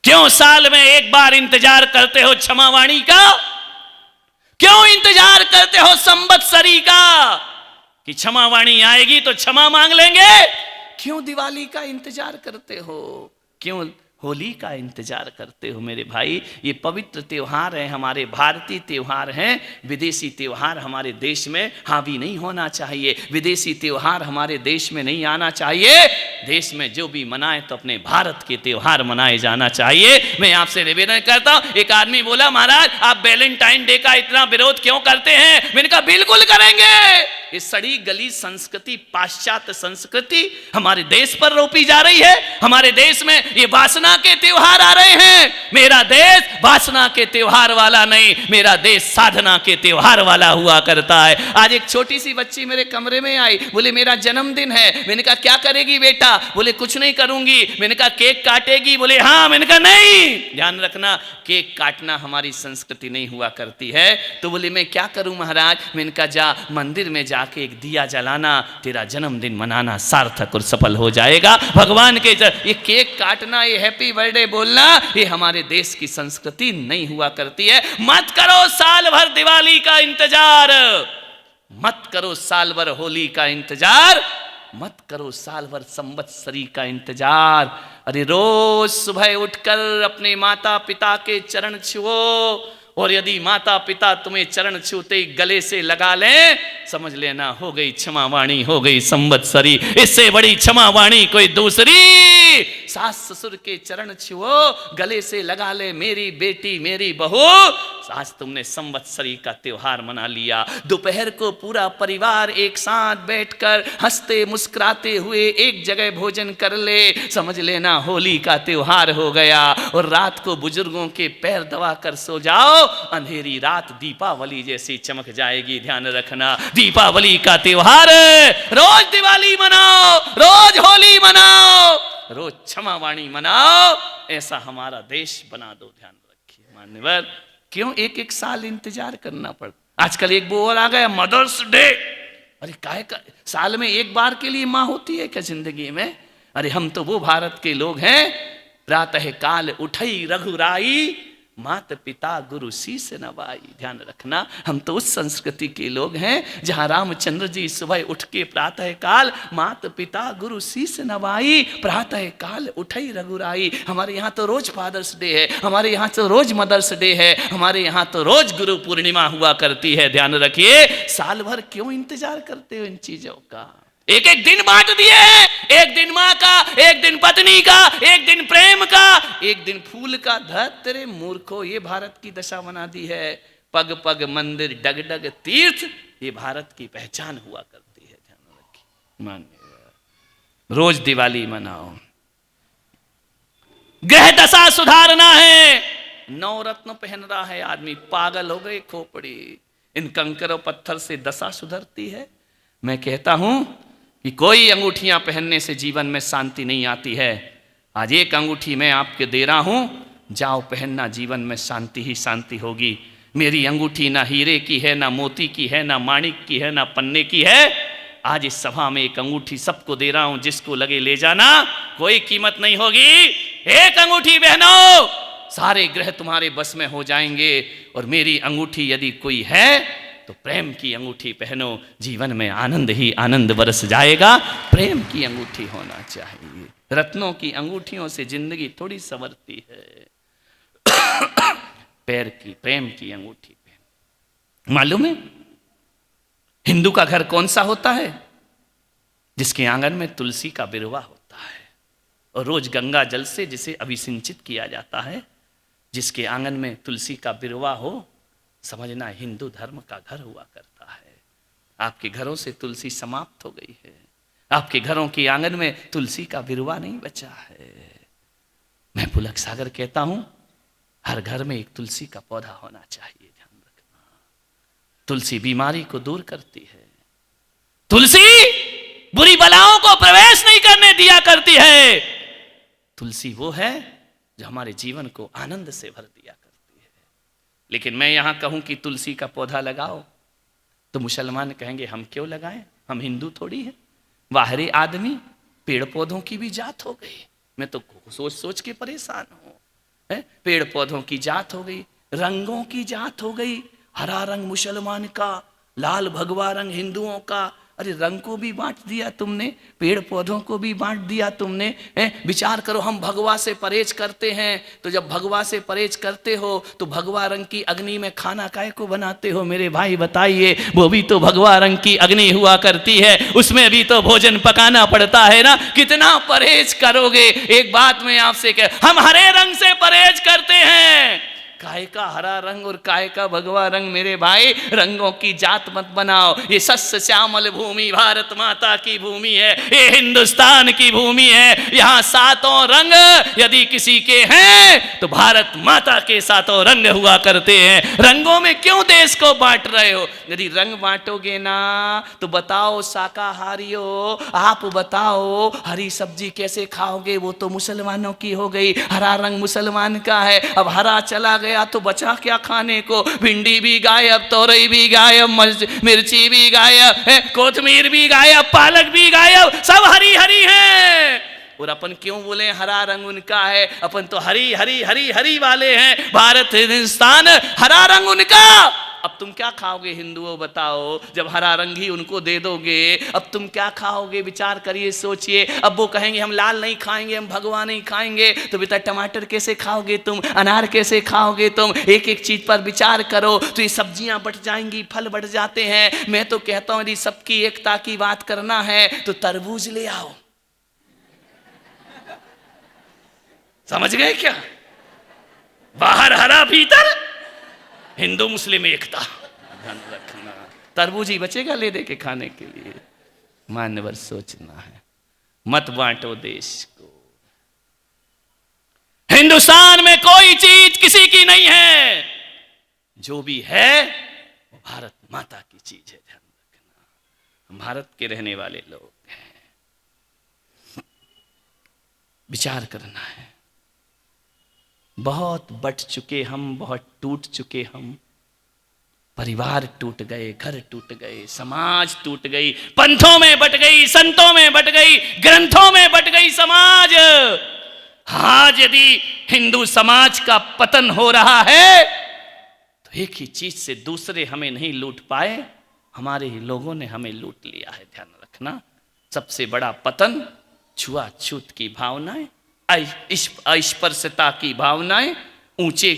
क्यों साल में एक बार इंतजार करते हो क्षमावाणी का? क्यों इंतजार करते हो संवत्सरी का कि क्षमावाणी आएगी तो क्षमा मांग लेंगे? क्यों दिवाली का इंतजार करते हो? क्यों होली का इंतजार करते हो मेरे भाई? ये पवित्र त्योहार है, हमारे भारतीय त्योहार हैं। विदेशी त्योहार हमारे देश में हावी नहीं होना चाहिए, विदेशी त्योहार हमारे देश में नहीं आना चाहिए। देश में जो भी मनाए तो अपने भारत के त्योहार मनाए जाना चाहिए। मैं आपसे निवेदन करता हूं। एक आदमी बोला, महाराज आप वैलेंटाइन डे का इतना विरोध क्यों करते हैं? मैंने कहा बिल्कुल करेंगे। ये सड़ी गली संस्कृति, पाश्चात्य संस्कृति हमारे देश पर रोपी जा रही है। हमारे देश में ये वासना के त्योहार आ रहे हैं। मेरा देश वासना के त्योहार वाला नहीं, मेरा देश साधना के त्योहार वाला हुआ करता है। आज एक छोटी सी बच्ची मेरे कमरे में आई, बोले मेरा जन्मदिन है। मैंने कहा क्या करेगी बेटा? बोले कुछ नहीं करूंगी। मैंने कहा केक काटेगी? बोले हाँ। मैंने कहा नहीं, ध्यान रखना केक काटना हमारी संस्कृति नहीं हुआ करती है। तो बोले मैं क्या करूं महाराज? मैंने कहा जा मंदिर में जाके एक दिया जलाना, तेरा जन्मदिन मनाना सार्थक और सफल हो जाएगा। भगवान के ये केक काटना, ये हैप्पी बर्थडे बोलना, ये हमारे देश की संस्कृति नहीं हुआ करती है। मत करो साल भर दिवाली का इंतजार, मत करो साल भर होली का इंतजार, मत करो साल भर संवत्सरी का इंतजार। अरे रोज सुबह उठकर अपने माता पिता के चरण छुओ, और यदि माता पिता तुम्हें चरण छूते गले से लगा लें, समझ लेना हो गई क्षमावाणी, हो गई संवत्सरी। इससे बड़ी क्षमावाणी कोई दूसरी। सास ससुर के चरण छुओ, गले से लगा ले मेरी बेटी मेरी बहू, आज तुमने संवत्सरी का त्योहार मना लिया। दोपहर को पूरा परिवार एक साथ बैठकर हंसते मुस्कुराते हुए एक जगह भोजन कर ले, समझ लेना होली का त्योहार हो गया। और रात को बुजुर्गों के पैर दबा कर सो जाओ, अंधेरी रात दीपावली जैसी चमक जाएगी। ध्यान रखना दीपावली का त्योहार, रोज दिवाली मनाओ, रोज होली मनाओ, रोज क्षमावाणी मनाओ। ऐसा हमारा देश बना दो। ध्यान रखिए मान्यवर, क्यों एक एक साल इंतजार करना पड़ता? आजकल एक वो और आ गया मदर्स डे। अरे काहे का साल में एक बार के लिए माँ होती है क्या जिंदगी में? अरे हम तो वो भारत के लोग हैं, प्रातः काल उठई रघुराई, मात पिता गुरु शीस नवाई। ध्यान रखना हम तो उस संस्कृति के लोग हैं जहां रामचंद्र जी सुबह उठ के प्रातः काल मात पिता गुरु शीस नवाई, प्रातः काल उठई रघुराई। हमारे यहाँ तो रोज फादर्स डे है, हमारे यहाँ तो रोज मदर्स डे है, हमारे यहाँ तो रोज गुरु पूर्णिमा हुआ करती है। ध्यान रखिए, साल भर क्यों इंतजार करते हो इन चीजों का? एक एक दिन बांट दिए हैं, एक दिन माँ का, एक दिन पत्नी का, एक दिन प्रेम का, एक दिन फूल का। धत तेरे मूर्खो, ये भारत की दशा बना दी है। पग पग मंदिर डग डग तीर्थ, ये भारत की पहचान हुआ करती है। ध्यान रखिए मानिए, रोज दिवाली मनाओ। ग्रह दशा सुधारना है, नवरत्न पहन रहा है आदमी, पागल हो गए खोपड़ी। इन कंकरों पत्थर से दशा सुधरती है? मैं कहता हूं कि कोई अंगूठियां पहनने से जीवन में शांति नहीं आती है। आज एक अंगूठी मैं आपके दे रहा हूं, जाओ पहनना, जीवन में शांति ही शांति होगी। मेरी अंगूठी ना हीरे की है, ना मोती की है, ना माणिक की है, ना पन्ने की है। आज इस सभा में एक अंगूठी सबको दे रहा हूं, जिसको लगे ले जाना, कोई कीमत नहीं होगी। एक अंगूठी पहनो, सारे ग्रह तुम्हारे बस में हो जाएंगे। और मेरी अंगूठी यदि कोई है तो प्रेम की अंगूठी पहनो, जीवन में आनंद ही आनंद बरस जाएगा। प्रेम की अंगूठी होना चाहिए। रत्नों की अंगूठियों से जिंदगी थोड़ी संवरती है। पैर की प्रेम की अंगूठी पहन। मालूम है हिंदू का घर कौन सा होता है? जिसके आंगन में तुलसी का बिरवा होता है और रोज गंगा जल से जिसे अभिसिंचित किया जाता है। जिसके आंगन में तुलसी का बिरवा हो, समझना हिंदू धर्म का घर हुआ करता है। आपके घरों से तुलसी समाप्त हो गई है, आपके घरों के आंगन में तुलसी का बिरवा नहीं बचा है। मैं पुलक सागर कहता हूं, हर घर में एक तुलसी का पौधा होना चाहिए। ध्यान रखना, तुलसी बीमारी को दूर करती है, तुलसी बुरी बलाओं को प्रवेश नहीं करने दिया करती है। तुलसी वो है जो हमारे जीवन को आनंद से भर दिया करती है। लेकिन मैं यहां कहूं कि तुलसी का पौधा लगाओ तो मुसलमान कहेंगे हम क्यों लगाएं, हम हिंदू थोड़ी हैं। बाहरी आदमी, पेड़ पौधों की भी जात हो गई। मैं तो सोच सोच के परेशान हूं। पेड़ पौधों की जात हो गई, रंगों की जात हो गई। हरा रंग मुसलमान का, लाल भगवा रंग हिंदुओं का। अरे रंग को भी बांट दिया तुमने, पेड़ पौधों को भी बांट दिया तुमने। विचार करो, हम भगवा से परहेज करते हैं, तो जब भगवा से परहेज करते हो तो भगवा रंग की अग्नि में खाना काहे को बनाते हो मेरे भाई बताइए? वो भी तो भगवा रंग की अग्नि हुआ करती है, उसमें भी तो भोजन पकाना पड़ता है ना। कितना परहेज करोगे? एक बात मैं आपसे कह, हम हरे रंग से परहेज करते हैं। काहे का हरा रंग और काहे का भगवा रंग? मेरे भाई रंगों की जात मत बनाओ। ये सस्य श्यामल भूमि भारत माता की भूमि है, ये हिंदुस्तान की भूमि है। यहाँ सातों रंग यदि किसी के हैं तो भारत माता के सातों रंग हुआ करते हैं। रंगों में क्यों देश को बांट रहे हो? यदि रंग बांटोगे ना तो बताओ शाकाहारियों, आप बताओ हरी सब्जी कैसे खाओगे? वो तो मुसलमानों की हो गई, हरा रंग मुसलमान का है। अब हरा चला गया तो बचा क्या खाने को? भिंडी भी गायब, तोरई भी गायब, मिर्ची भी गायब, कोथमीर भी गायब, पालक भी गायब, सब हरी हरी है। और अपन क्यों बोले हरा रंग उनका है? अपन तो हरी हरी हरी हरी वाले हैं। भारत हिंदुस्तान, हरा रंग उनका। अब तुम क्या खाओगे हिंदुओं बताओ, जब हरा रंग ही उनको दे दोगे? अब तुम क्या खाओगे? विचार करिए, सोचिए। अब वो कहेंगे हम लाल नहीं खाएंगे, हम भगवा नहीं खाएंगे, तो बेटा टमाटर कैसे खाओगे तुम? अनार कैसे खाओगे तुम? एक एक चीज पर विचार करो तो ये सब्जियां बढ़ जाएंगी, फल बढ़ जाते हैं। मैं तो कहता हूं यदि सबकी एकता की बात करना है तो तरबूज ले आओ। समझ गए क्या? बाहर हरा, भीतर हिंदू मुस्लिम एकता। ध्यान रखना, तरबूज ही बचेगा ले दे के खाने के लिए। मान्यवर सोचना है, मत बांटो देश को। हिंदुस्तान में कोई चीज किसी की नहीं है, जो भी है वो भारत माता की चीज है। ध्यान रखना, हम भारत के रहने वाले लोग हैं। विचार करना है, बहुत बट चुके हम, बहुत टूट चुके हम। परिवार टूट गए, घर टूट गए, समाज टूट गई, पंथों में बट गई, संतों में बट गई, ग्रंथों में बट गई समाज। आज यदि हिंदू समाज का पतन हो रहा है तो एक ही चीज से दूसरे हमें नहीं लूट पाए, हमारे ही लोगों ने हमें लूट लिया है। ध्यान रखना, सबसे बड़ा पतन छुआछूत की भावनाएं, अस्पृश्यता की भावनाएं। ऊंचे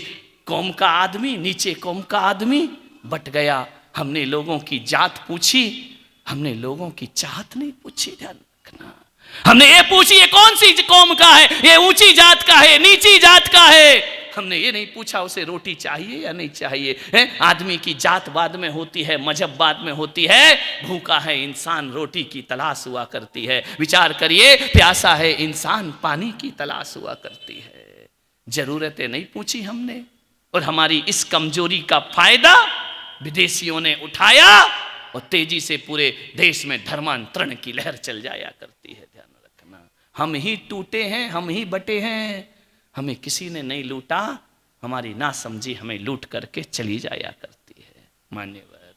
कौम का आदमी, नीचे कौम का आदमी बट गया। हमने लोगों की जात पूछी, हमने लोगों की चाहत नहीं पूछी। ध्यान रखना, हमने ये पूछी ये कौन सी कौम का है, ये ऊंची जात का है, नीची जात का है। हमने ये नहीं पूछा उसे रोटी चाहिए या नहीं चाहिए है? आदमी की जात बाद में होती है, मजहब बाद में होती है। भूखा है इंसान, रोटी की तलाश हुआ करती है। विचार करिए, प्यासा है इंसान, पानी की तलाश हुआ करती है। जरूरतें नहीं पूछी हमने, और हमारी इस कमजोरी का फायदा विदेशियों ने उठाया और तेजी से पूरे देश में धर्मांतरण की लहर चल जाया करती है। ध्यान रखना, हम ही टूटे हैं, हम ही बटे हैं, हमें किसी ने नहीं लूटा। हमारी नासमझी हमें लूट करके चली जाया करती है। मान्यवर।